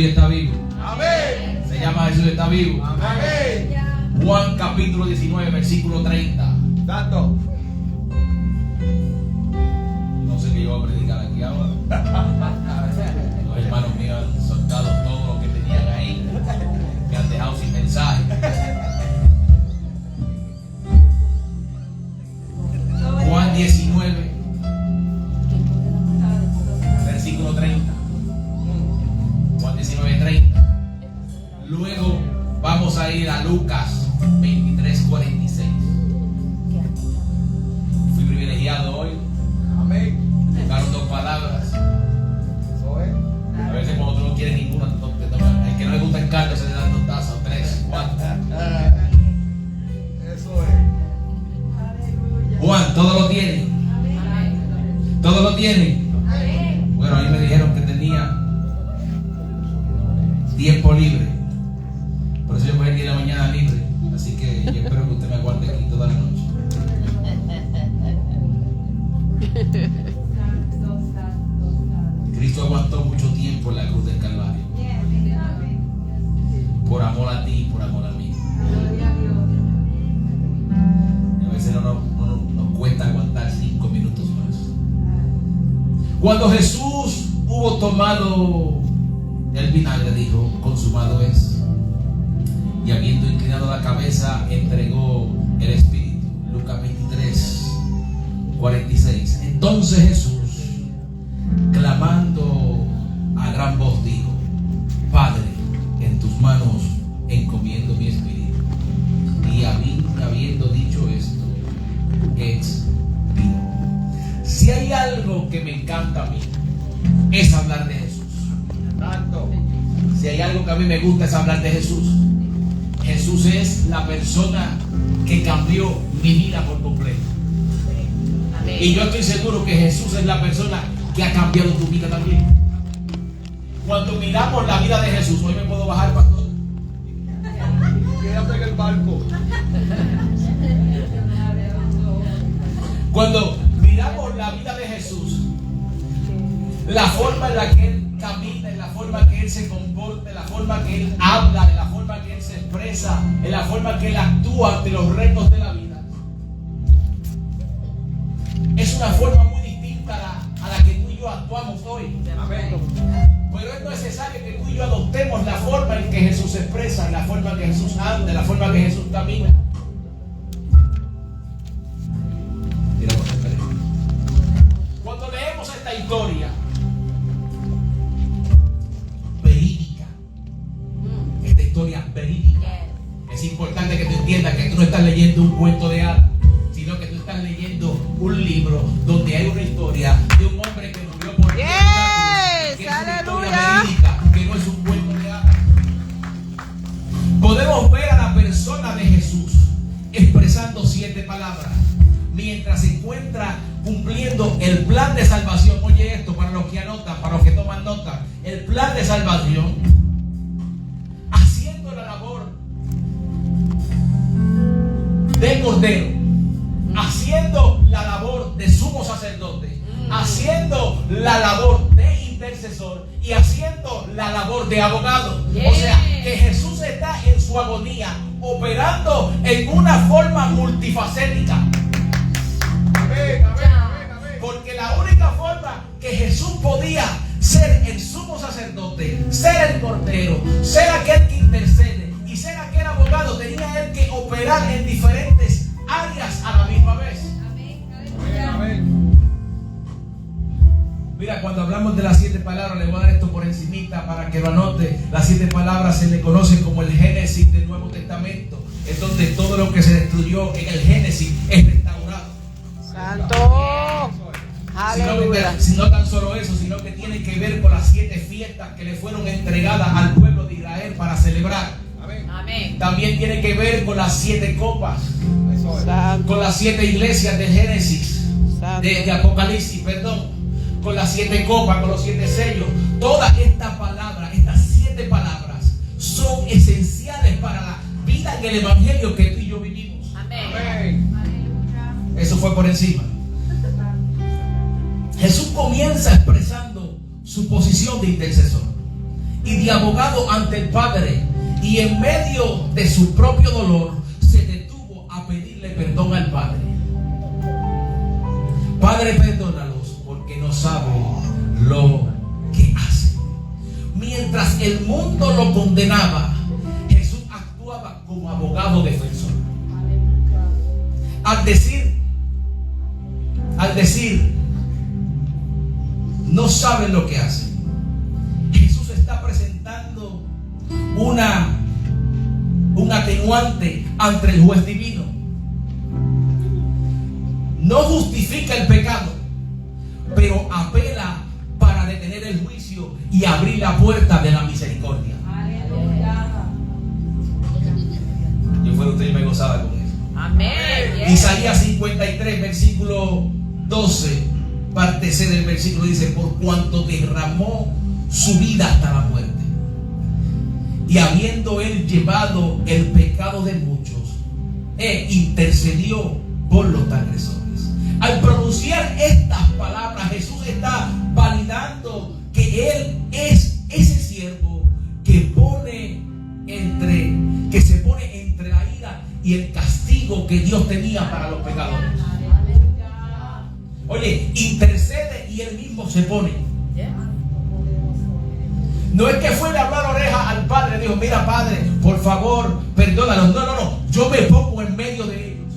y está vivo. Amén. Se llama Jesús y está vivo. Amén. Juan capítulo 19, versículo 30. Tanto. No sé qué yo voy a predicar aquí ahora. Los hermanos míos han soltado todo lo que tenían ahí, que han dejado sin mensaje. Juan 19, versículo 30. Juan 19, 30. Luego vamos a ir a Lucas 23, 46. Fui privilegiado hoy. Amén. Tocaron dos palabras. Eso es. A veces cuando tú no quieres ninguna, te toca. El que no le gusta el caldo se le dan 2 tazas, 3, 4. Eso es. Juan, ¿todo lo tiene? ¿Todo lo tiene? Bueno, a mí me dijeron que tenía tiempo libre. Por eso yo cogí el día de la mañana libre. Así que yo espero que usted me aguante aquí toda la noche. Cristo aguantó mucho tiempo en la cruz del Calvario. Por amor a ti, por amor a mí. Y a veces nos cuesta aguantar 5 minutos más. Cuando Jesús hubo tomado el vinagre, dijo: consumado es. Y habiendo inclinado la cabeza, entregó el Espíritu. Lucas 23, 46. Entonces Jesús, clamando a gran voz, dijo: Padre, en tus manos encomiendo mi espíritu. Y habiendo dicho esto, expiró. Si hay algo que me encanta a mí, es hablar de Jesús. Tanto. Si hay algo que a mí me gusta, es hablar de Jesús. Jesús es la persona que cambió mi vida por completo. Y yo estoy seguro que Jesús es la persona que ha cambiado tu vida también. Cuando miramos la vida de Jesús, hoy me puedo bajar, pastor. Quédate en el barco. Cuando miramos la vida de Jesús, la forma en la que Él camina, en la forma que Él se comporta, en la forma que Él habla, en la forma que Él se expresa, en la forma que Él actúa ante los retos de la vida, es una forma muy distinta a la que tú y yo actuamos hoy. Amén. Pero es necesario que tú y yo adoptemos la forma en que Jesús se expresa, en la forma en que Jesús anda, en la forma en que Jesús camina. Cuando leemos esta historia verídica, esta historia verídica, es importante que tú entiendas que tú no estás leyendo un cuento de hadas, sino que tú estás leyendo un libro donde hay una historia de un hombre que murió por ti. Que es una historia verídica, que no es un cuento de hadas. Podemos ver a la persona de Jesús expresando 7 palabras mientras se encuentra cumpliendo el plan de salvación. Oye esto, para los que anotan, para los que toman nota: el plan de salvación, haciendo la labor de cordero, haciendo la labor de sumo sacerdote, haciendo la labor de intercesor y haciendo la labor de abogado. O sea, que Jesús está en su agonía operando en una forma multifacética. Amén, amén, amén, amén. Porque la única forma que Jesús podía ser el sumo sacerdote, ser el cordero, ser aquel que intercede y ser aquel abogado, tenía él que operar en diferentes áreas a la misma vez. Amén, amén. Mira, cuando hablamos de las 7 palabras, le voy a dar esto por encimita para que lo anote. Las 7 palabras se le conocen como el Génesis del Nuevo Testamento. Es donde todo lo que se destruyó en el Génesis es restaurado. Santo. Aleluya. No tan solo eso, sino que tiene que ver con las 7 fiestas que le fueron entregadas al pueblo de Israel para celebrar. Amén. También tiene que ver con las 7 copas, Eso es. Santo. con las 7 iglesias de Génesis, Santo. de Apocalipsis, perdón, con las 7 copas, con los 7 sellos. Todas estas palabras, estas 7 palabras, son esenciales para la vida en el evangelio que tú y yo vivimos. Amén. Eso fue por encima. Jesús comienza expresando su posición de intercesor y y abogado ante el Padre, y en medio de su propio dolor se detuvo a pedirle perdón al Padre. Padre, perdónalos porque no saben lo que hacen. Mientras el mundo lo condenaba, Jesús actuaba como abogado defensor. Al decir, no saben lo que hacen, Jesús está presentando un atenuante ante el juez divino. No justifica el pecado, pero apela para detener el juicio y abrir la puerta de la misericordia. Yo fuera usted y me gozaba con eso. Amén. Isaías 53, versículo 12, parte C del versículo dice: por cuanto derramó su vida hasta la muerte, y habiendo él llevado el pecado de muchos, intercedió por los transgresores. Al pronunciar estas palabras, Jesús está validando que él es ese siervo que se pone entre la ira y el castigo que Dios tenía para los pecadores. Oye, intercede y él mismo se pone. No es que fue de hablar oreja al Padre, dijo: mira, Padre, por favor, perdónalos. No, yo me pongo en medio de ellos.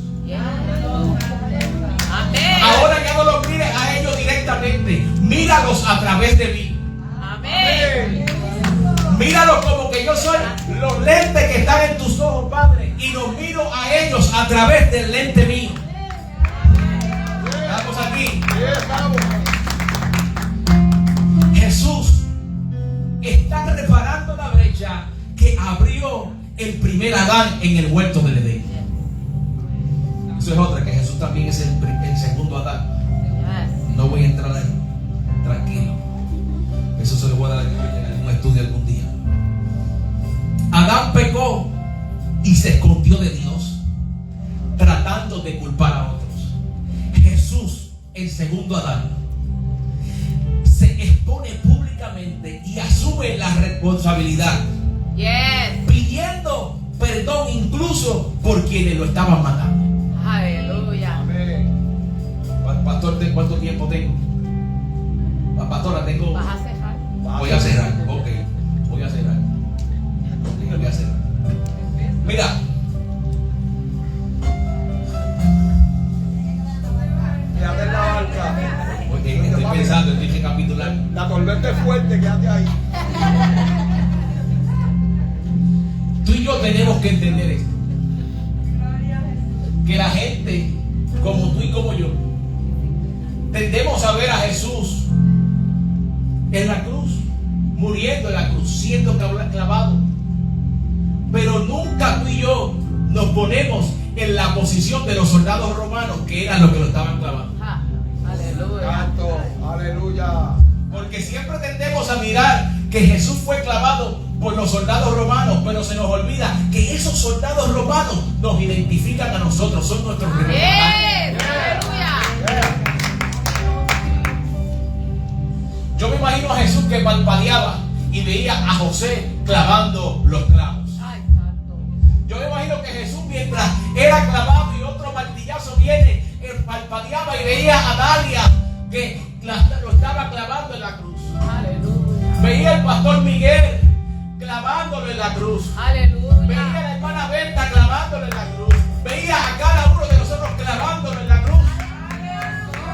Amén. Ahora ya no los mires a ellos directamente, míralos a través de mí. Amén. Míralos como que yo soy los lentes que están en tus ojos, Padre, y los miro a ellos a través del lente mío. Estamos aquí. Jesús está reparando la brecha que abrió el primer Adán en el huerto del Edén. Eso es otra, que Jesús también es el segundo Adán. No voy a entrar ahí, tranquilo. Eso se lo voy a dar en un estudio algún día. Adán pecó y se escondió de Dios, tratando de culpar a otros. Jesús, el segundo Adán, se expone públicamente y asume la responsabilidad, pidiendo perdón incluso por quienes lo estaban matando. Aleluya. Pastor, ¿cuánto tiempo tengo? Pastora, tengo. ¿Vas a cejar? Voy a cerrar. Ok, voy a cerrar. Voy a cerrar. Mira. Quédate en la barca. Estoy pensando, estoy recapitulando. La tormenta es fuerte, quédate ahí. Tú y yo tenemos que entender esto. Que la gente, como tú y como yo, tendemos a ver a Jesús en la cruz, muriendo en la cruz, siendo clavado. Pero nunca tú y yo nos ponemos en la posición de los soldados romanos, que eran los que lo estaban clavando. Aleluya. Santo, aleluya. Porque siempre tendemos a mirar que Jesús fue clavado por los soldados romanos, pero se nos olvida que esos soldados romanos nos identifican a nosotros, son nuestros representantes. Aleluya. Yo me imagino a Jesús que palpadeaba y veía a José clavando los clavos. Ay, santo. Yo me imagino que Jesús, mientras era clavado y otro martillazo viene, palpadeaba y veía a Dalia que lo estaba clavando en la cruz. Aleluya. Veía al pastor Miguel clavándolo en la cruz. Aleluya. Veía a la hermana Berta clavándolo en la cruz. Veía a cada uno de nosotros clavándolo en la cruz.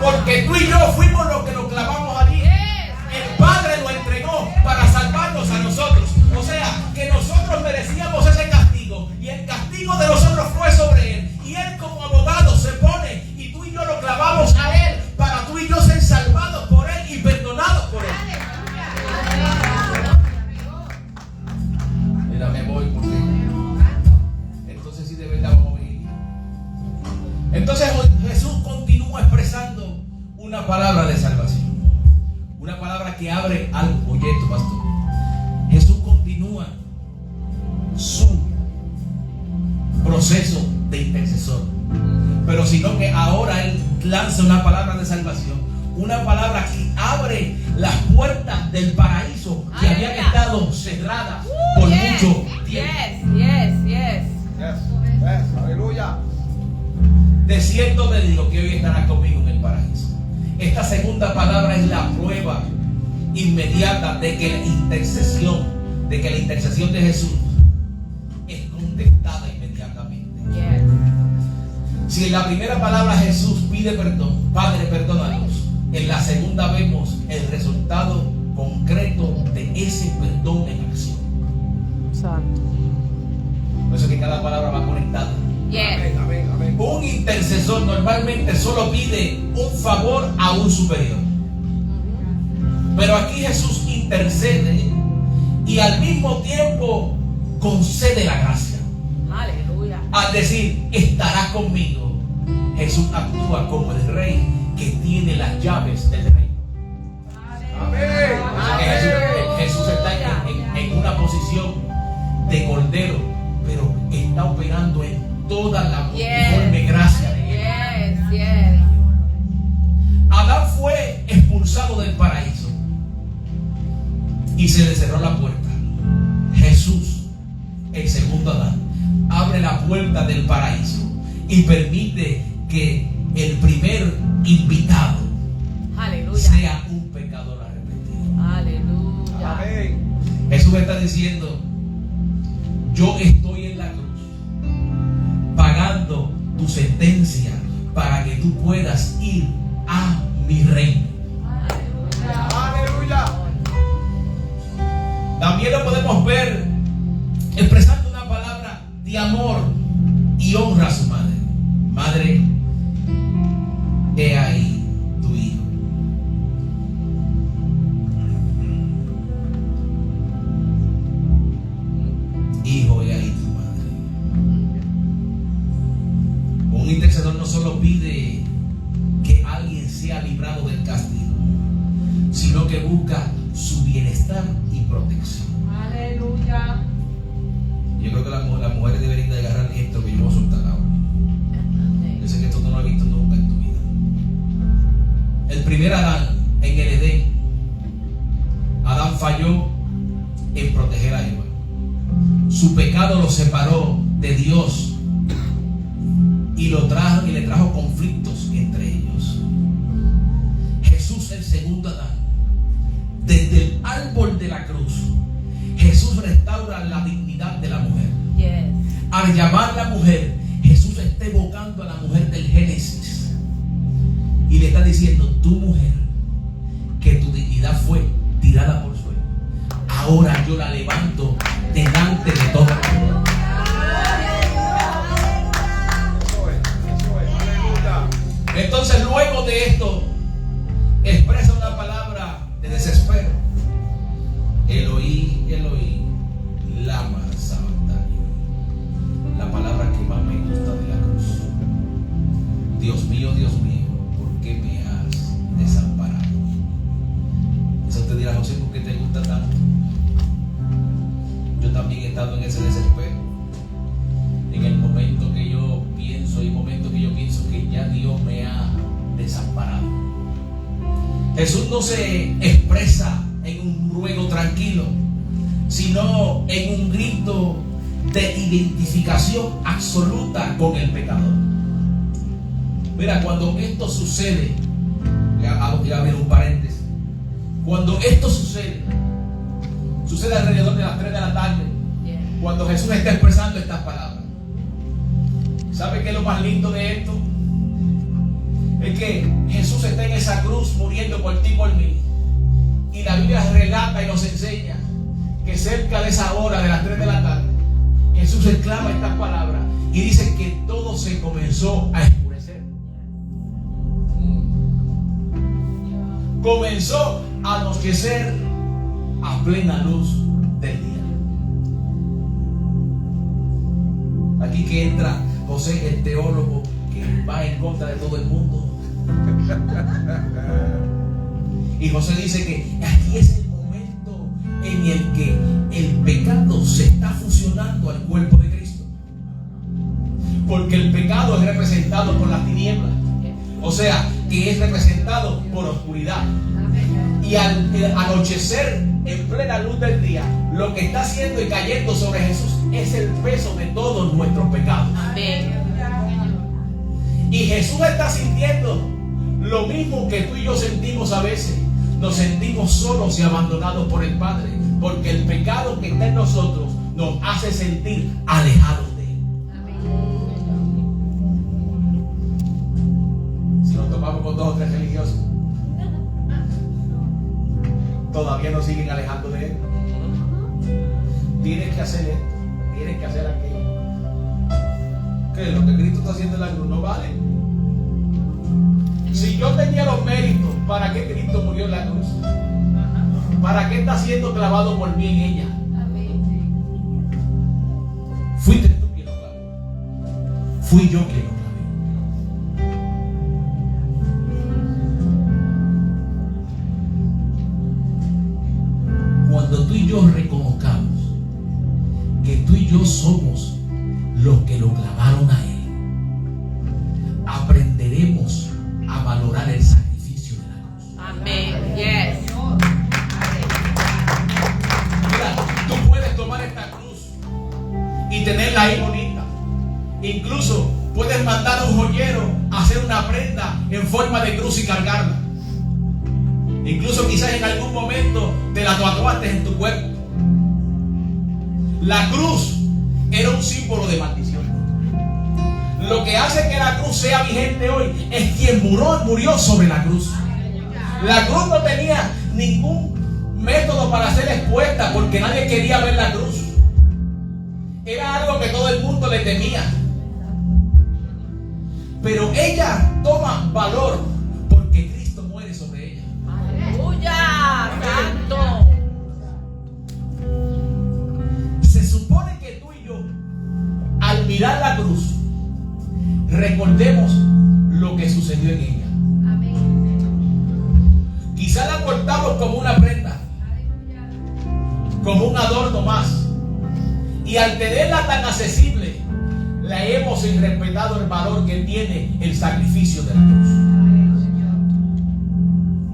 Porque tú y yo fuimos los que nos clavamos allí. El Padre lo entregó para salvarnos a nosotros. O sea, que nosotros merecíamos ese castigo. Y el castigo de nosotros fue sobre Él. Y Él como abogado se pone, y tú y yo lo clavamos a Él, para tú y yo ser salvados por Él y perdonados por Él. Mira, me voy porque entonces sí de verdad vamos a vivir. Entonces Jesús continúa expresando una palabra de salvación. Una palabra que abre algo. Oye esto, pastor. Jesús continúa su proceso de intercesor. Pero sino que ahora Él lanza una palabra de salvación. Una palabra que abre las puertas del paraíso que habían estado cerradas cerrada por mucho tiempo. Yes. Aleluya. De cierto te digo que hoy estarás conmigo en el paraíso. Esta segunda palabra es la prueba inmediata de que la intercesión de Jesús es contestada inmediatamente. Yes. Si en la primera palabra Jesús pide perdón, Padre, perdónanos, en la segunda vemos el resultado concreto de ese perdón en acción. Santo. Por eso es que cada palabra va conectada. Yes. Amén. Un intercesor normalmente solo pide un favor a un superior. Pero aquí Jesús intercede y al mismo tiempo concede la gracia. Aleluya. Al decir, estarás conmigo, Jesús actúa como el rey que tiene las llaves del reino. Amén. Jesús está en una posición de cordero, pero está operando en toda la multiforme gracia de Él. Yes. Adán fue expulsado del paraíso y se le cerró la puerta. Jesús, el segundo Adán, abre la puerta del paraíso y permite que el primer invitado Aleluya. sea un pecador arrepentido. Aleluya. Amén. Jesús está diciendo, yo estoy en la cruz pagando tu sentencia para que tú puedas ir a mi reino. Aleluya. También lo podemos ver expresando una palabra de amor y honra a su madre. Madre, he ahí tu hijo. Hijo, he ahí tu madre. Un intercesor no solo pide que alguien sea librado del castigo, sino que busca su bienestar y protección. Aleluya. Yo creo que las mujeres deberían de agarrar esto que yo voy a soltar ahora. Yo sé que esto no lo he visto nunca en tu vida. El primer Adán en el Edén, Adán falló en proteger a Eva. Su pecado lo separó de Dios y le trajo conflictos entre ellos. Jesús, el segundo Adán, desde el árbol de la cruz, Jesús restaura la dignidad de la mujer. Yes. Al llamarla mujer, Jesús está evocando a la mujer del Génesis y le está diciendo, tu mujer, que tu dignidad fue tirada por suelo, ahora yo la levanto delante de todo el mundo. Eso es. Aleluya. Entonces luego de esto expresa una palabra de desespero. Eloí, Eloí, lama sabactani. La palabra que más me gusta de la cruz. Dios mío, ¿por qué me has desamparado? Eso te dirá, José, ¿por qué te gusta tanto? Yo también he estado en ese desespero. En el momento que yo pienso, que ya Dios me ha desamparado. Jesús no se expresa en un ruego tranquilo, sino en un grito de identificación absoluta con el pecador. Mira, cuando esto sucede, voy a abrir un paréntesis. Cuando esto sucede alrededor de las 3 de la tarde, Yes. cuando Jesús está expresando estas palabras. ¿Sabe qué es lo más lindo de esto? Es que Jesús está en esa cruz muriendo por ti y por mí. Y la Biblia relata y nos enseña que cerca de esa hora de las 3 de la tarde, Jesús exclama estas palabras y dice que todo se comenzó a oscurecer. Comenzó a anochecer a plena luz del día. Aquí que entra José, el teólogo, que va en contra de todo el mundo. Y José dice que aquí es el momento en el que el pecado se está fusionando al cuerpo de Cristo. Porque el pecado es representado por las tinieblas. O sea, que es representado por oscuridad. Y al anochecer, en plena luz del día, lo que está haciendo y cayendo sobre Jesús es el peso de todos nuestros pecados. Amén. Y Jesús está sintiendo lo mismo que tú y yo sentimos a veces. Nos sentimos solos y abandonados por el Padre, porque el pecado que está en nosotros nos hace sentir alejados de Él. Si nos topamos con 2 o 3 religiosos, todavía nos siguen alejando de Él. Tienes que hacer esto, tienes que hacer aquello. ¿Qué? Lo que Cristo está haciendo en la cruz no vale. Si yo tenía los méritos, ¿para qué Cristo murió en la cruz? ¿Para qué está siendo clavado por mí en ella? Fuiste tú quien lo clavó. Fui yo quien lo clavé. Cuando tú y yo reconozcamos que tú y yo somos los que lo clavaron a Él, aprenderemos a valorar el sacrificio de la cruz. Amén. Yes. Mira, tú puedes tomar esta cruz y tenerla ahí bonita. Incluso puedes mandar a un joyero a hacer una prenda en forma de cruz y cargarla. Incluso quizás en algún momento te la tatuaste en tu cuerpo. La cruz era un símbolo de maldición. Lo que hace que la cruz sea vigente hoy es quien murió sobre la cruz. La cruz no tenía ningún método para ser expuesta porque nadie quería ver la cruz. Era algo que todo el mundo le temía. Pero ella toma valor porque Cristo muere sobre ella. Aleluya. Santo. Se supone que tú y yo, al mirar la cruz, recordemos lo que sucedió en ella. Quizá la cortamos como una prenda, como un adorno más. Y al tenerla tan accesible, la hemos irrespetado el valor que tiene el sacrificio de la cruz.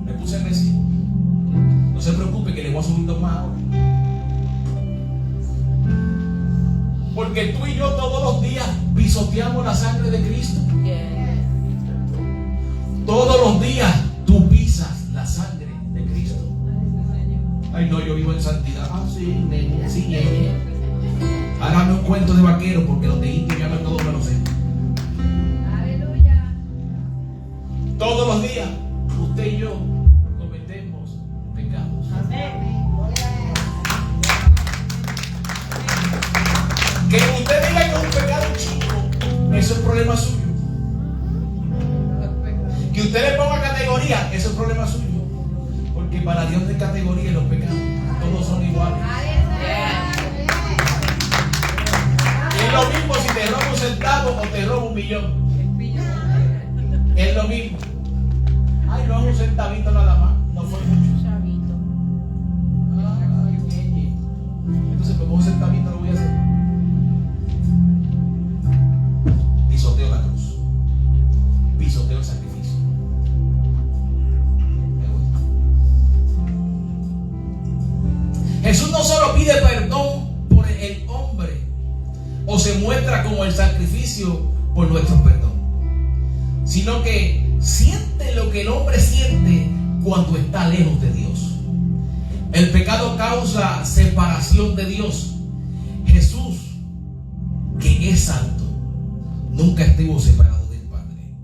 Me puse en recibo. No se preocupe que le voy a subir 2 más ahora. Porque tú y yo todos los días pisoteamos la sangre de Cristo. Todos los días tú pisas la sangre de Cristo. Ay, no, yo vivo en santidad. Ah, sí, sí. Hágame un cuento de vaquero porque los de Indio ya no todo me lo sé. Todos los días usted y yo cometemos pecados. Que usted diga que es un pecado chico, eso es problema suyo. Que usted le ponga categoría, eso es problema suyo. Porque para Dios de categoría los pecados, todos son iguales. Es lo mismo si te robo un centavo o te robo 1.000.000. Es lo mismo. Ay, no es un centavito nada más, no fue mucho. Entonces, pues con un centavito lo voy a hacer. Pisoteo la cruz. Pisoteo el sacrificio. Jesús no solo pide perdón por el hombre o se muestra como el sacrificio por nuestro perdón, sino que siente lo que el hombre siente cuando está lejos de Dios. El pecado causa separación de Dios. Jesús, que es santo, nunca estuvo separado del Padre.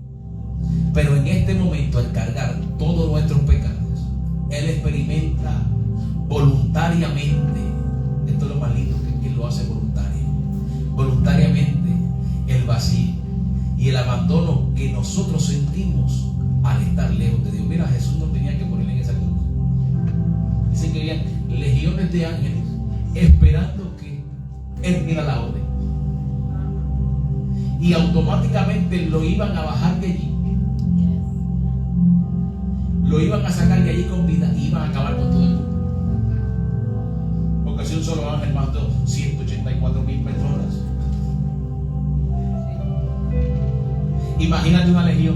Pero en este momento, al cargar todos nuestros pecados, Él experimenta voluntariamente, esto es lo más lindo, que Él lo hace voluntariamente, el vacío y el abandono que nosotros sentimos al estar lejos de Dios. Mira, Jesús no tenía que poner en esa cruz. Dice que había legiones de ángeles esperando que Él diera la orden. Y automáticamente lo iban a bajar de allí. Lo iban a sacar de allí con vida y iban a acabar con todo el mundo. Porque si un solo ángel mató 184.000 personas. Imagínate una legión.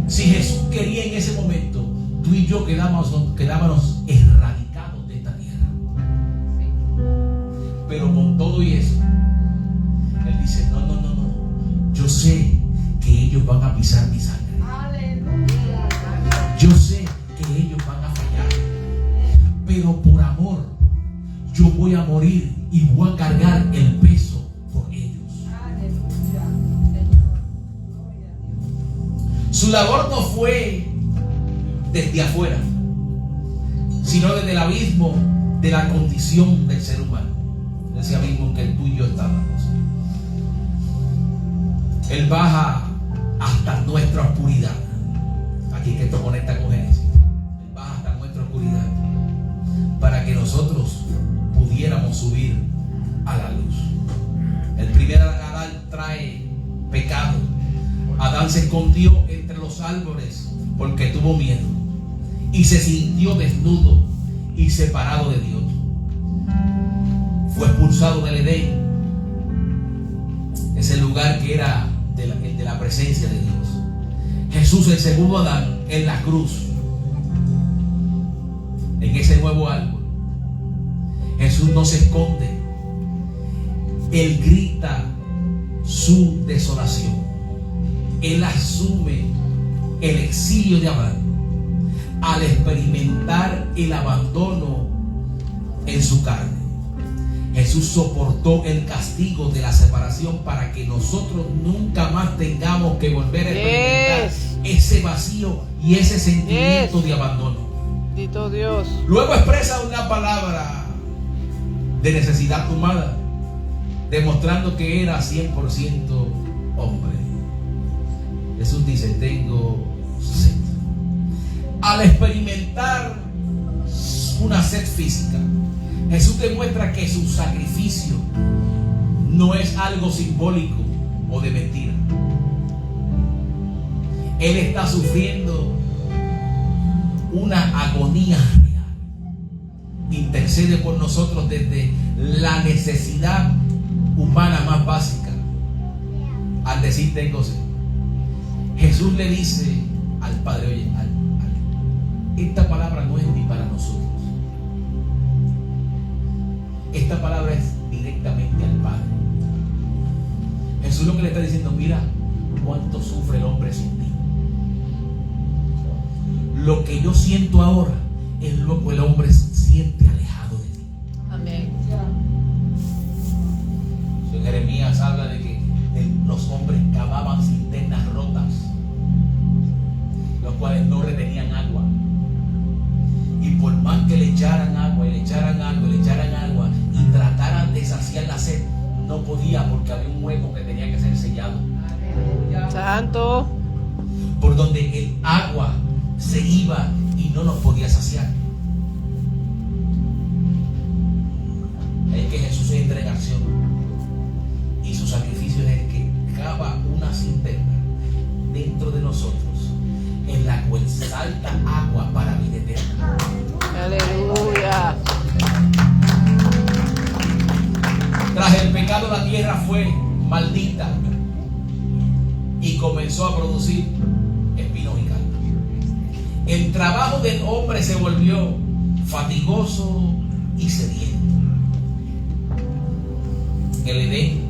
Si Jesús quería yo quedábamos erradicados de esta tierra. Pero con todo y eso, Él dice, no. Yo sé que ellos van a pisar mi sangre. Yo sé que ellos van a fallar. Pero por amor, yo voy a morir y voy a cargar el peso por ellos. Su labor no fue desde afuera, sino desde el abismo de la condición del ser humano, ese abismo en que tú y yo estábamos. Él baja hasta nuestra oscuridad. Aquí que esto conecta con Génesis. Él baja hasta nuestra oscuridad para que nosotros pudiéramos subir a la luz. El primer Adán trae pecado. Adán se escondió entre los árboles porque tuvo miedo y se sintió desnudo y separado de Dios. Fue expulsado del Edén, ese lugar que era el de la presencia de Dios. Jesús, el segundo Adán, en la cruz, en ese nuevo árbol, Jesús no se esconde. Él grita su desolación. Él asume el exilio de Adán al experimentar el abandono en su carne. Jesús soportó el castigo de la separación para que nosotros nunca más tengamos que volver a experimentar ese vacío y ese sentimiento de abandono. Bendito Dios. Luego expresa una palabra de necesidad humana, demostrando que era 100% hombre. Jesús dice, tengo sed. Al experimentar una sed física, Jesús demuestra que su sacrificio no es algo simbólico o de mentira. Él está sufriendo una agonía real. Intercede por nosotros desde la necesidad humana más básica al decir tengo sed. Jesús le dice al Padre, oye, esta palabra no es ni para nosotros. Esta palabra es directamente al Padre. Jesús lo que le está diciendo, mira cuánto sufre el hombre sin ti. Lo que yo siento ahora es lo que el hombre siente alejado de ti. Amén. En Jeremías habla de que los hombres cavaban cisternas rotas, los cuales no retenían agua. Y por más que le echaran agua, y le echaran agua, y le echaran agua, y trataran de saciar la sed, no podía, porque había un hueco que tenía que ser sellado. Santo. Por donde el agua se iba y no nos podía saciar. Es que Jesús entra en acción. Y su sacrificio es el que cava una cisterna dentro de nosotros, en la cual salta agua para vida eterna. Aleluya. Tras el pecado, la tierra fue maldita y comenzó a producir espinos y cardos. El trabajo del hombre se volvió fatigoso y sediento. El Edén,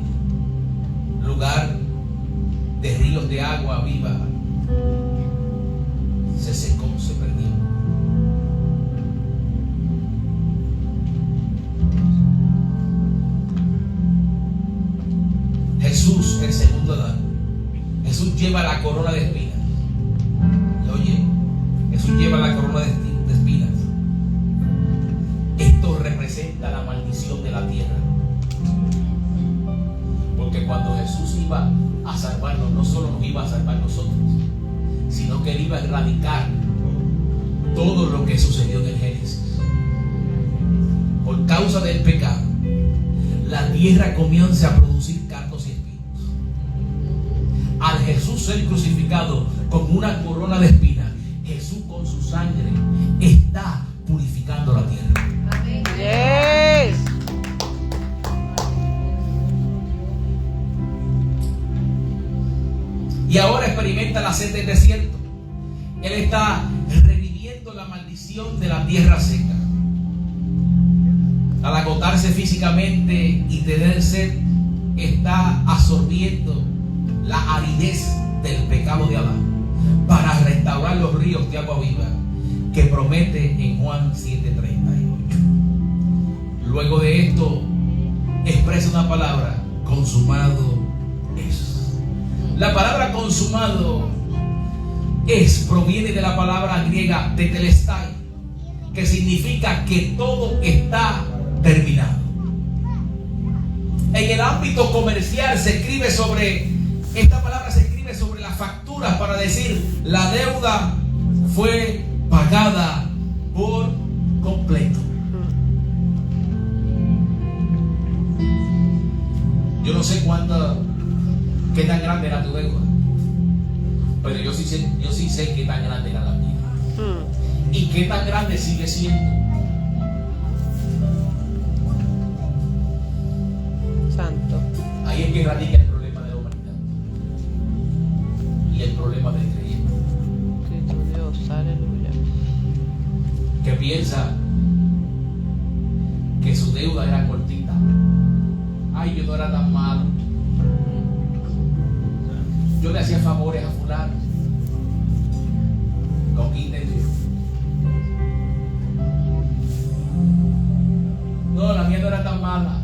lugar de ríos de agua viva, se secó, se perdió. Jesús, el segundo Adán, Jesús lleva la corona de espinas. Y oye, Jesús lleva la corona de espinas. Esto representa la maldición de la tierra. Porque cuando Jesús iba a salvarnos, no solo nos iba a salvar nosotros, sino que Él iba a erradicar todo lo que sucedió en el Génesis. Por causa del pecado, la tierra comienza a producir cardos y espinos. Al Jesús ser crucificado con una corona de espinas, Jesús con su sangre está purificando la tierra. Yes. Y ahora experimenta la sed del desierto. Él está reviviendo la maldición condición de la tierra seca. Al agotarse físicamente y tener sed, está absorbiendo la aridez del pecado de Adán para restaurar los ríos de agua viva que promete en Juan 7:38. Luego de esto expresa una palabra: consumado es. La palabra consumado proviene de la palabra griega tetelestai, que significa que todo está terminado. En el ámbito comercial esta palabra se escribe sobre las facturas para decir la deuda fue pagada por completo. Yo no sé qué tan grande era tu deuda, pero yo sí sé qué tan grande era la mía. Y qué tan grande sigue siendo. Santo. Ahí es que radica el problema de la humanidad y el problema del creyente, Cristo Dios, aleluya. que piensa que su deuda era cortita. Ay, yo no era tan malo, yo le hacía favores a fulano. ¿Con qué intención? No, la mía no era tan mala.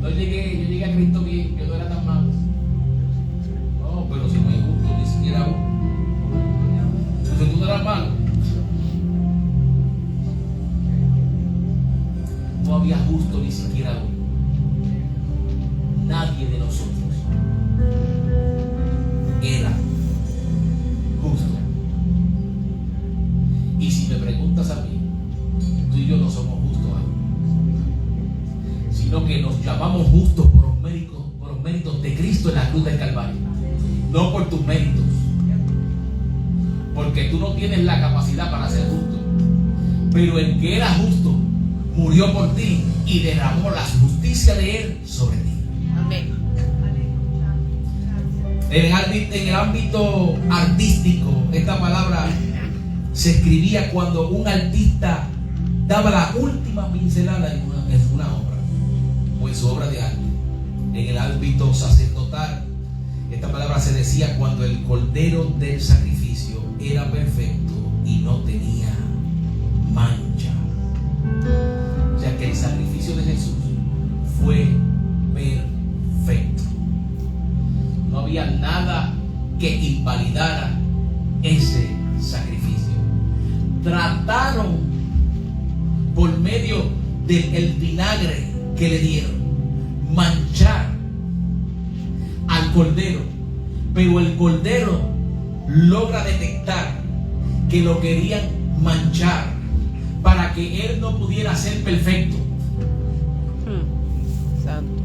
Yo llegué a Cristo bien, yo no era tan malo. No, pero si no es justo, ni siquiera uno. Entonces tú no eras malo. No había justo ni siquiera uno. Nadie de nosotros era justo. Y si me preguntas a mí, tú y yo no somos justos aún, sino que nos llamamos justos por los méritos de Cristo en la cruz del Calvario, no por tus méritos, porque tú no tienes la capacidad para ser justo, pero el que era justo murió por ti y derramó la justicia de Él sobre ti. Amén. En el ámbito artístico, esta palabra se escribía cuando un artista daba la última pincelada en una obra o en su obra de arte. En el ámbito sacerdotal, esta palabra se decía cuando el cordero del sacrificio era perfecto y no tenía mancha. O sea que el sacrificio de Jesús fue perfecto. No había nada que invalidara ese sacrificio. Trataron por medio del vinagre que le dieron manchar al cordero, pero el cordero logra detectar que lo querían manchar para que él no pudiera ser perfecto. Santo.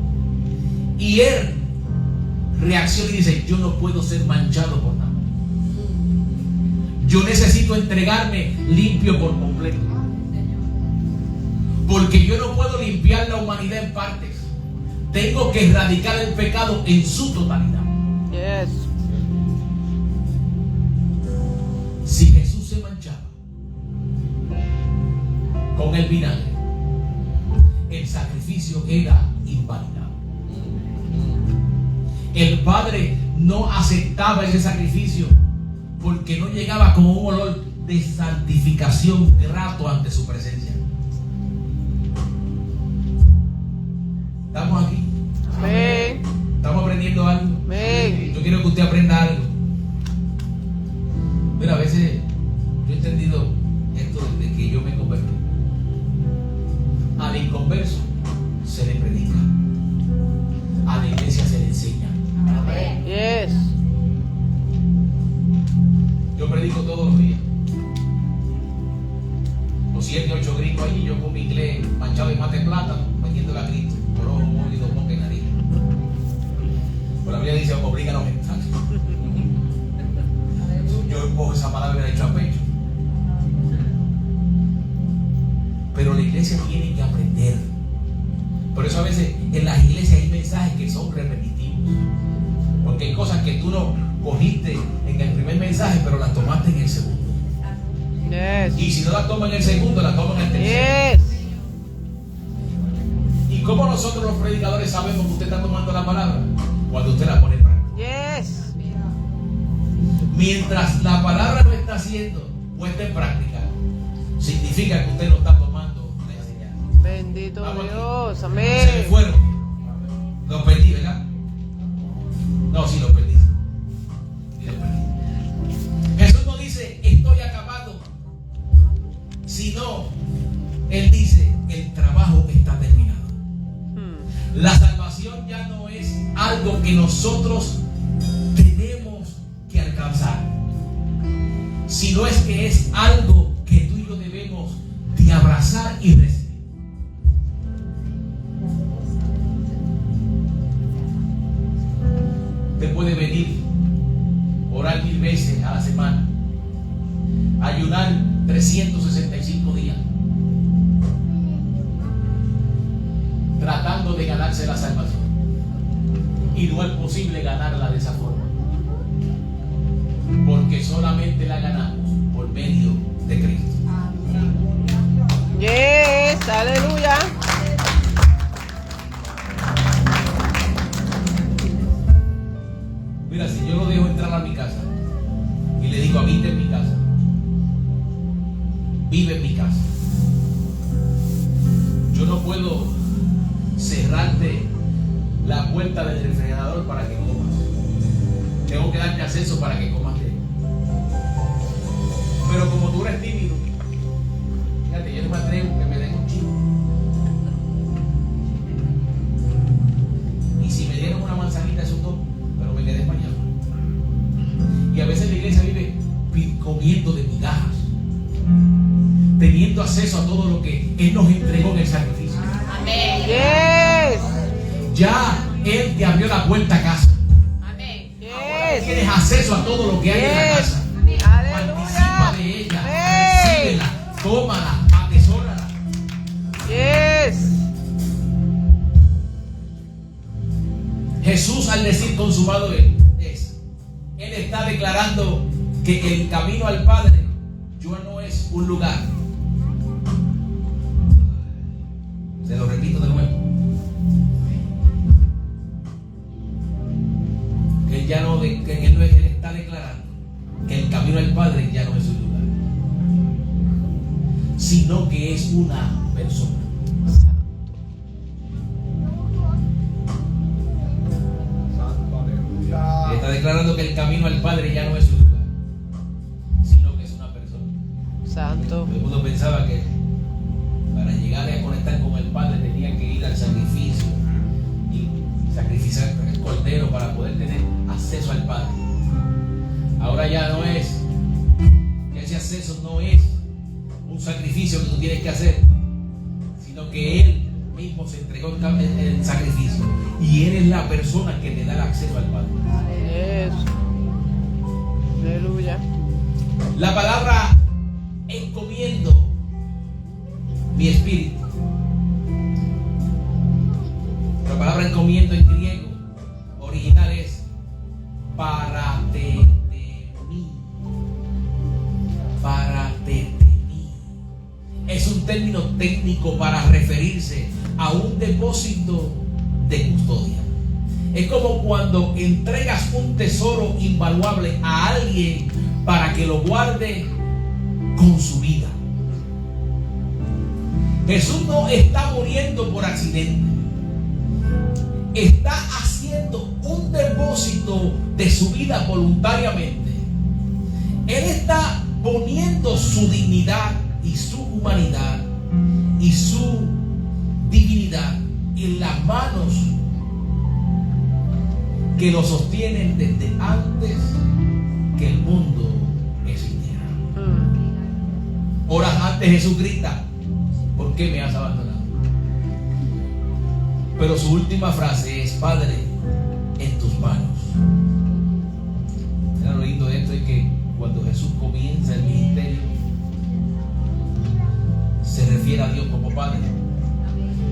Y él reacciona y dice: yo no puedo ser manchado por nada. Yo necesito entregarme limpio por completo, porque yo no puedo limpiar la humanidad en partes. Tengo que erradicar el pecado en su totalidad. Yes. Si Jesús se manchaba con el vinagre, el sacrificio era invalidado. El Padre no aceptaba ese sacrificio porque no llegaba como un olor de santificación grato ante su presencia. ¿Estamos aquí? Amén. ¿Estamos aprendiendo algo? Amén. Yo quiero que usted aprenda algo. Mira, a veces yo he entendido esto desde que yo me convertí. Al inconverso se le predica, a la iglesia se le enseña. Yes. Yo predico todos los días. Los 7, 8 gringos allí, yo con mi inglés manchado de mate plátano, metiéndole a Cristo por ojo, oído, boca y nariz. Por la Biblia dice: obligan a los mensajes. Yo cojo esa palabra y la echo a pecho. Pero la iglesia tiene que aprender. Por eso a veces en las iglesias hay mensajes que son repetitivos, porque hay cosas que tú no cogiste en el primer mensaje, pero las tomaste en el segundo. Yes. Y si no la toma en el segundo, la toma en el tercero. Yes. ¿Y cómo nosotros los predicadores sabemos que usted está tomando la palabra? Cuando usted la pone en práctica. Yes. Mientras la palabra no está siendo puesta en práctica, significa que usted no está tomando la enseñanza. Bendito Vamos aquí. Dios. Se me Amén. fueron. Los perdí, ¿verdad? No, sí los perdí. Sí los perdí. Jesús no dice estoy acabado, sino Él dice el trabajo está terminado. La salvación ya no es algo que nosotros tenemos que alcanzar, sino es que es algo que tú y yo debemos de abrazar y recibir. Usted puede venir, orar 1000 veces a la semana, ayunar 365 días, tratando de ganarse la salvación, y no es posible ganarla de esa forma, porque solamente la ganamos por medio de Cristo. Yes. Aleluya. Mira, si yo lo dejo entrar a mi casa y le digo habita en mi casa, vive en mi casa, yo no puedo cerrarte la puerta del refrigerador para que comas. Tengo que darte acceso para que comas de él. Pero como tú eres tímido, fíjate, yo no me atrevo que me den un chico. Y si me dieron una manzanita, eso todo, pero me quedé español. Y a veces la iglesia vive comiendo de migajas, teniendo acceso a todo lo que Él nos entregó en el sacrificio. Amén. Yes. Ya Él te abrió la puerta a casa. Amén. Yes. Tienes acceso a todo lo que hay en la Yes. casa. Aleluya. Participa de ella, Hey. recíbela, tómala, atesórala. Yes. Jesús, al decir consumado Él está declarando que el camino al Padre ya no es un lugar. Se lo repito de nuevo. Que Él ya no, que Él está declarando que el camino al Padre ya no es un lugar, sino que es una persona. Santo, aleluya. Está declarando que el camino al Padre ya no es un lugar, sino que es una persona. Santo. Todo el mundo pensaba que para llegar a conectar con el Padre tenía que ir al sacrificio y sacrificar el cordero para poder tener acceso al Padre. Ahora ya no es, ya ese acceso no es un sacrificio que tú tienes que hacer, sino que Él mismo se entregó el sacrificio y Él es la persona que le da el acceso al Padre. Yes. Aleluya. La palabra encomiendo mi espíritu. La palabra encomiendo en griego original es paratetemi. Paratetemi. Es un término técnico para referirse a un depósito de custodia. Es como cuando entregas un tesoro invaluable a alguien para que lo guarde con su vida. Jesús no está muriendo por accidente. Está haciendo un depósito de su vida voluntariamente. Él está poniendo su dignidad y su humanidad y su divinidad en las manos que lo sostienen desde antes que el mundo existiera. Horas antes Jesús grita: ¿por qué me has abandonado? Pero su última frase es: Padre, en tus manos. Lo lindo de esto es que cuando Jesús comienza el ministerio se refiere a Dios como Padre,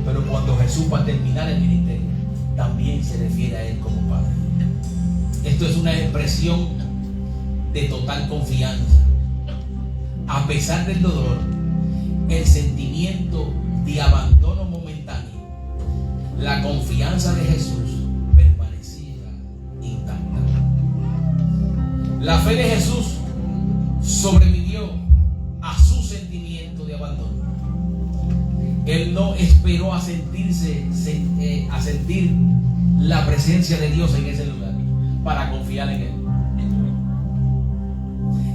pero cuando Jesús va a terminar el ministerio también se refiere a Él como Padre. Esto es una expresión de total confianza, a pesar del dolor, el sentimiento de abandono momentáneo, la confianza de Jesús permanecía intacta. La fe de Jesús sobrevivió a su sentimiento de abandono. Él no esperó a sentir la presencia de Dios en ese lugar para confiar en Él.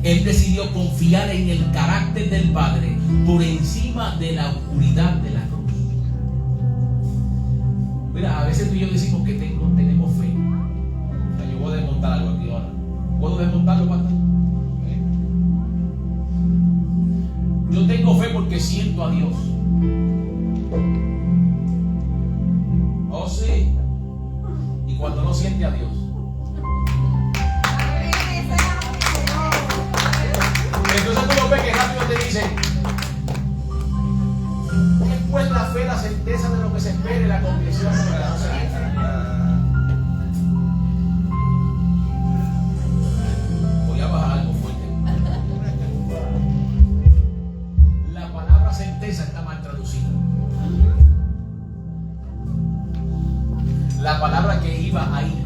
Él decidió confiar en el carácter del Padre por encima de la oscuridad de la cruz. Mira, a veces tú y yo decimos que tenemos fe. O sea, yo voy a desmontar algo aquí ahora. ¿Puedo desmontarlo, pastor? Yo tengo fe porque siento a Dios. Oh, sí. Y cuando no siente a Dios. Entonces tú lo ves que rápido te dice: es pues la fe, la certeza de lo que se espera y la convicción de lo que no se ve. Voy a bajar algo fuerte. La palabra certeza está mal traducida. La palabra que iba ahí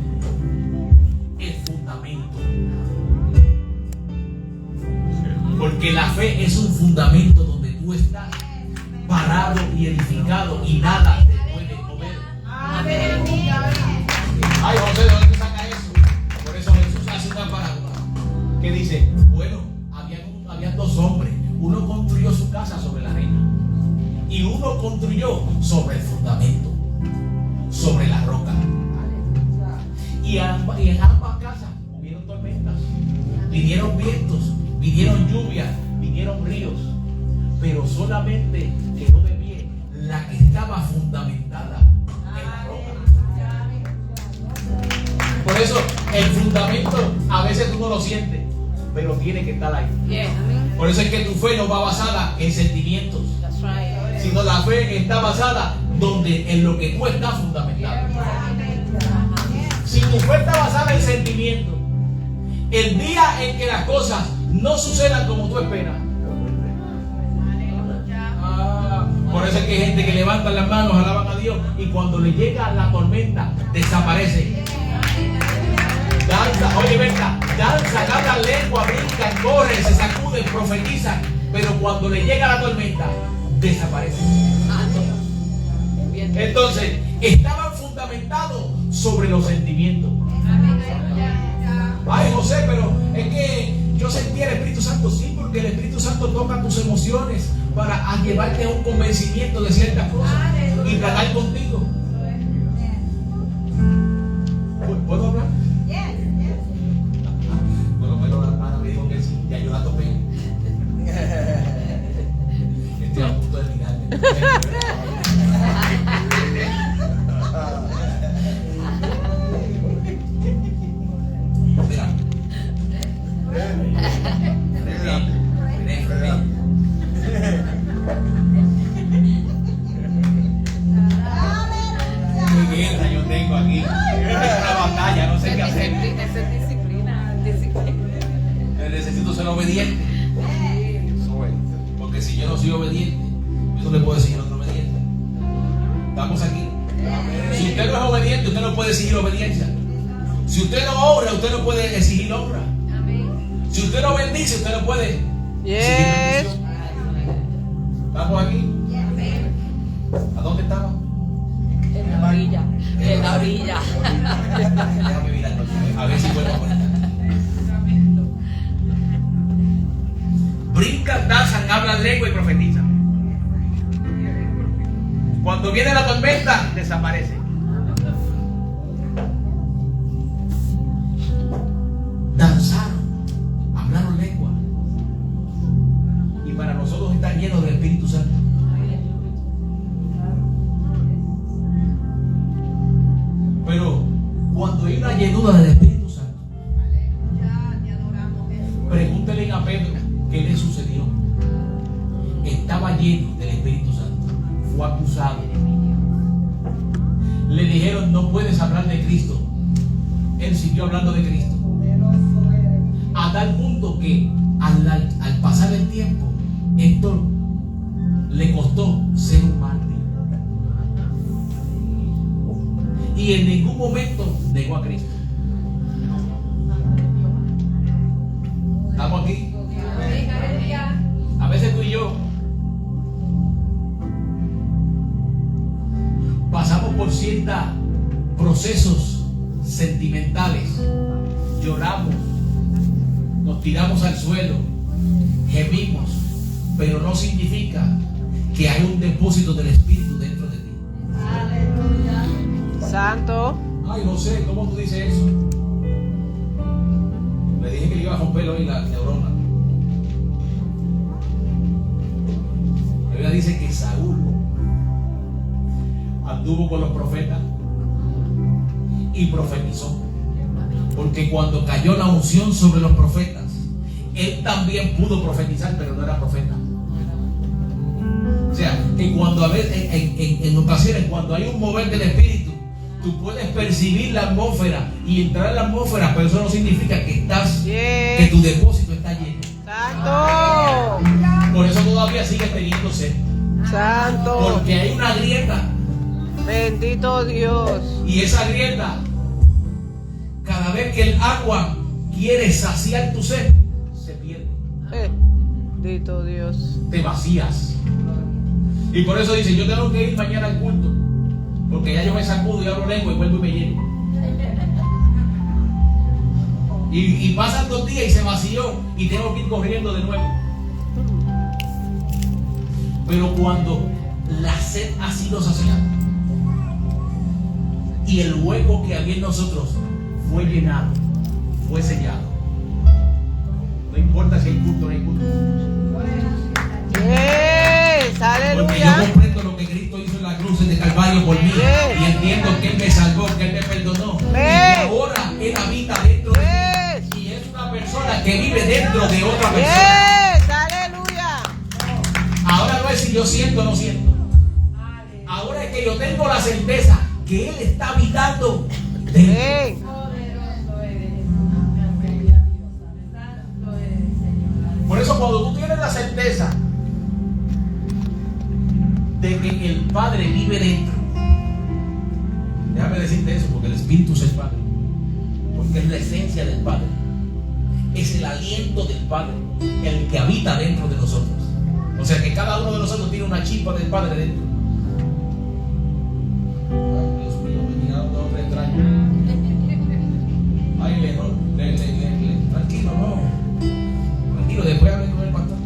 es fundamento. Porque la fe es un fundamento donde tú estás parado y edificado y nada te puede mover. Ay, José, ¿de dónde te saca eso? Por eso Jesús hace una parábola que dice: bueno, habían dos hombres. Uno construyó su casa sobre la arena y uno construyó sobre el fundamento, sobre la roca. Y en ambas casas hubieron tormentas, vinieron vientos, vinieron lluvias, vinieron ríos, pero solamente quedó de pie la que estaba fundamentada en la roca. Por eso el fundamento a veces tú no lo sientes, pero tiene que estar ahí. Por eso es que tu fe no va basada en sentimientos, sino la fe está basada en lo que tú estás fundamentado. Si tu fe está basada en sentimientos, el día en que las cosas no sucedan como tú esperas. Por eso es que hay gente que levanta las manos, alaban a Dios, y cuando le llega la tormenta, desaparece. Danza, oye, venga, danza, hablan lengua, brincan, corren, se sacuden, profetizan, pero cuando le llega la tormenta, desaparecen. Entonces, estaban fundamentados sobre los sentimientos. Ay, José, pero es que yo sentí el Espíritu Santo. Sí, porque el Espíritu Santo toca tus emociones para llevarte a un convencimiento de ciertas cosas y tratar contigo. ¿Puedo hablar? Bueno, pero la hermana me dijo que sí, ya yo la topé. Estoy a punto de mirarme. Qué guerra yo tengo aquí. Es una batalla, no sé qué hacer. Necesito ser obediente. Porque si yo no soy obediente, yo no le puedo decir otro obediente. Estamos aquí. Si usted no es obediente, usted no puede exigir obediencia. Si usted no obra, usted no puede exigir obra. Si usted no bendice, usted no puede exigir bendición. ¿Estamos aquí? ¿A dónde estamos? En la orilla. En la orilla. Déjame mirar, a ver si puedo conectar. Brincan, danzan, hablan lengua y profetizan. Cuando viene la tormenta, desaparece. Danzaron, hablaron lengua. Y para nosotros está lleno del Espíritu Santo. Pero cuando hay una llenura del Espíritu Santo, pregúntele a Pedro qué le sucedió. Estaba lleno del Espíritu Santo, fue acusado. Le dijeron: no puedes hablar de Cristo. Él siguió hablando de Cristo, a tal punto que al pasar el tiempo, Héctor le costó ser un mártir. Y en ningún momento negó a Cristo. ¿Estamos aquí? A veces tú y yo pasamos por ciertos procesos sentimentales, lloramos, nos tiramos al suelo, gemimos, pero no significa que hay un depósito del Espíritu dentro de ti. Santo. Ay, no sé, ¿cómo tú dices eso? Le dije que le iba a romper hoy la neurona. La Biblia dice que Saúl anduvo con los profetas y profetizó. Porque cuando cayó la unción sobre los profetas, él también pudo profetizar, pero no era profeta. O sea, que cuando a veces, en ocasiones, cuando hay un mover del Espíritu, tú puedes percibir la atmósfera y entrar en la atmósfera, pero eso no significa que que tu depósito está lleno. Santo. Por eso todavía sigues teniendo sed. Santo. Porque hay una grieta. Bendito Dios. Y esa grieta, cada vez que el agua quiere saciar tu sed, se pierde. Bendito Dios. Te vacías. Y por eso dice, yo tengo que ir mañana al culto, porque ya yo me sacudo y hablo lengua y vuelvo y me lleno. Y pasan 2 días y se vació y tengo que ir corriendo de nuevo. Pero cuando la sed ha sido saciada y el hueco que había en nosotros fue llenado, fue sellado, no importa si hay culto o no hay culto. Yes, Porque aleluya. yo comprendo lo que Cristo hizo en la cruz de Calvario por mí. Y entiendo que Él me salvó, que Él me perdonó. Y que ahora Él habita dentro de mí. Y es una persona que vive dentro de otra persona. Yes, aleluya. Ahora no es si yo siento o no siento. Ahora es que yo tengo la certeza que Él está habitando dentro. Ven. Por eso cuando tú tienes la certeza de que el Padre vive dentro, déjame decirte eso, porque el Espíritu es el Padre, porque es la esencia del Padre, es el aliento del Padre, el que habita dentro de nosotros. O sea que cada uno de nosotros tiene una chispa del Padre dentro. Ay, Dios mío, me tiraron de otro extraño. Ay, tranquilo, no. Tranquilo, después hablen con el pastor.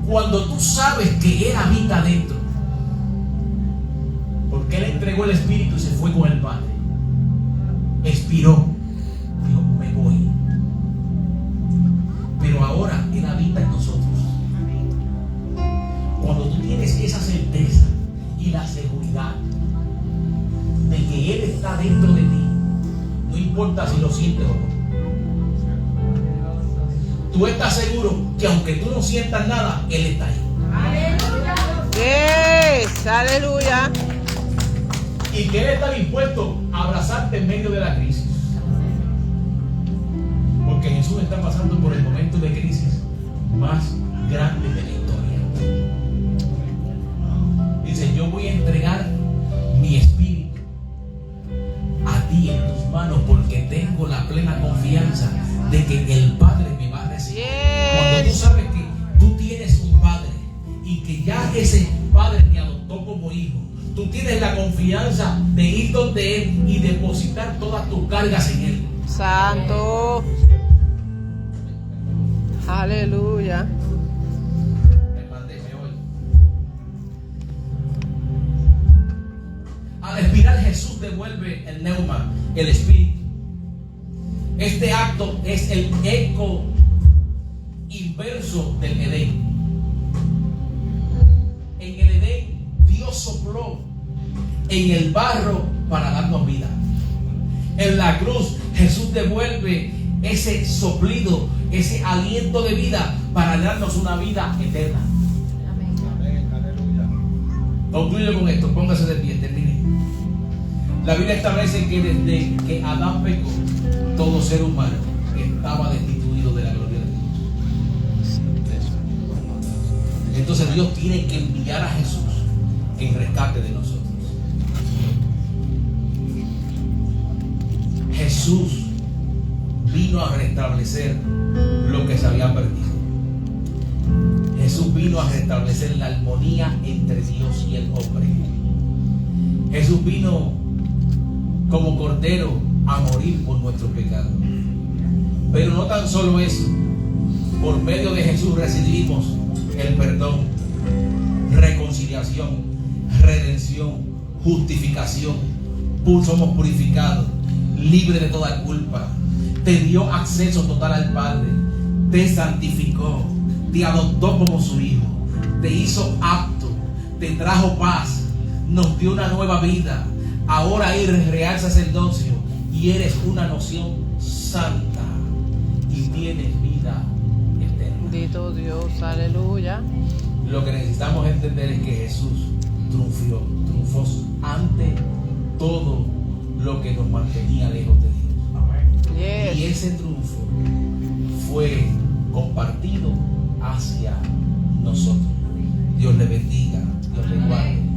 Cuando tú sabes que Él habita dentro, porque Él entregó el Espíritu y se fue con el Padre, expiró, dijo, me voy. Pero ahora Él habita en nosotros. Cuando tú tienes esa certeza y la seguridad de que Él está dentro de ti, no importa si lo sientes o no, tú estás seguro que aunque tú no sientas nada, Él está ahí. Yes, aleluya. Y que Él está dispuesto a abrazarte en medio de la crisis. Porque Jesús está pasando por el momento de crisis más grande de la historia. Dice, yo voy a entregar mi espíritu a ti en tus manos porque tengo la plena confianza de que el Padre me va a recibir. Cuando tú sabes que tú tienes un Padre y que ya ese Padre te adoptó como hijo, tú tienes la confianza de ir donde Él y depositar todas tus cargas en Él. Santo. Aleluya. Al expirar, Jesús devuelve el neuma, el espíritu. Este acto es el eco inverso del Edén. En el Edén, Dios sopló en el barro para darnos vida. En la cruz, Jesús devuelve ese soplido, ese aliento de vida para darnos una vida eterna. Amén, aleluya. Concluyo con esto, póngase de pie, termine. La Biblia establece que desde que Adán pecó, todo ser humano estaba destituido de la gloria de Dios. Entonces Dios tiene que enviar a Jesús en rescate de nosotros. Jesús vino a restablecer lo que se había perdido. Jesús vino a restablecer la armonía entre Dios y el hombre. Jesús vino como cordero a morir por nuestros pecados. Pero no tan solo eso. Por medio de Jesús recibimos el perdón, reconciliación, redención, justificación. Somos purificados, libres de toda culpa. Te dio acceso total al Padre. Te santificó. Te adoptó como su hijo. Te hizo apto. Te trajo paz. Nos dio una nueva vida. Ahora eres real sacerdocio y eres una nación santa y tienes vida eterna. Bendito Dios, aleluya. Lo que necesitamos entender es que Jesús triunfó ante todo lo que nos mantenía lejos de Dios. Yes. Y ese triunfo fue compartido hacia nosotros. Dios le bendiga, Dios le guarde.